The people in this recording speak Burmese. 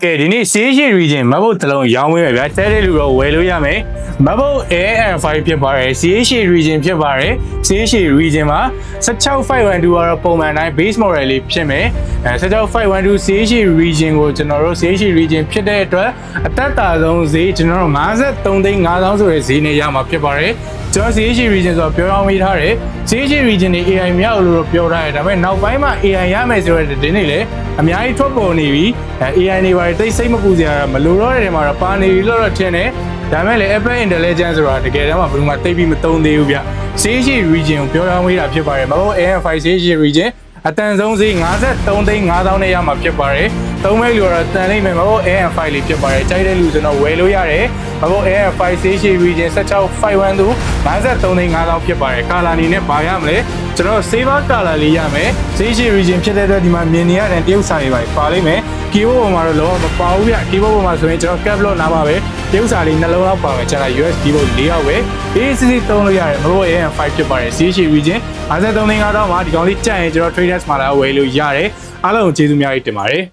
ကဲဒီနေ့ CH region မဘုတ်တလုံးရောင်းဝင်းပဲဗျာတဲတဲ့လူတော့ဝယ်လို့ရမယ်မဘုတ် AN5 ဖြစ်ပါတယ် CH region ဖြစ်ပါတယ် CH region မှာ16512ကတော့ပုံမှန်တိုင်း base model လေးဖြစ်မယ်16512 CH region ကိုကျွန်တော်တို့ CH region ဖြစ်တဲ့အတွက်အသက်တာဆုံးဈေးကျွန်တော်တို့53,500ဆိုတဲ့ဈေးနဲ့ရမှာဖြစ်ပါတယ်ကျွန်တော် CH region ဆိုတော့ပြောင်းပေးထားတယ် CH region တွေ AI မြောက်လို့ပြောထားတယ်ဒါပေမဲ့နောက်ပိုင်းမှာ AI ရမယ်ဆိုတဲ့တင်းတွေလည်းအများကြီးထွက်ပေါ်နေပြီ AI တွေပါတိတ်စိတ်မပူစရာမလိုတော့တဲ့နေရာမှာတော့ပါနေပြီလို့တော့ထင်တယ်ဒါပေမဲ့လည်း Apple Intelligence ဆိုတာတကယ်တမ်းမှာဘယ်သူမှသိပြီးမသုံးသေးဘူးဗျ CH region ကိုပြောင်းပေးတာဖြစ်ပါတယ်မဟုတ် AN5 CH region အတန်ဆုံးဈေး53,500နဲ့ရမှာဖြစ်ပါတယ်သုံးမဲ့လူကတော့တန်လိမ့်မယ်မဟုတ် AN5 လေးဖြစ်ပါတယ်ကြိုက်တဲ့လူဆိုတော့ဝယ်လို့ရတယ်မဟုတ် AN5 CH region 16512 53,500ဖြစ်ပါတယ်ကာလာအနေနဲ့ဘာရမလဲကျွန်တော် Saver color လေးရမယ် CH region ဖြစ်တဲ့အတွက်ဒီမှာမြင်နေရတဲ့တရုတ်စာတွေပါလိမ့်မယ် keyboard ပေါ်မှာတော့လုံးဝမပါဘူးဗျ keyboard ပေါ်မှာဆိုရင်ကျွန်တော် cap lock နားမှာပဲတရုတ်စာလေးနှလုံးလောက်ပါမယ်ကျွန်တော် USB keyboard 4ရောက်ပဲအေးစစ်စစ်သုံးလို့ရတယ်မဟုတ် AN5 ဖြစ်ပါတယ် CH region 53,500မှာဒီကောင်လေးကြိုက်ရင်ကျွန်တော် traders မှာလာဝယ်လို့ရတယ်အားလုံးကျေးဇူးများကြီးတင်ပါတယ်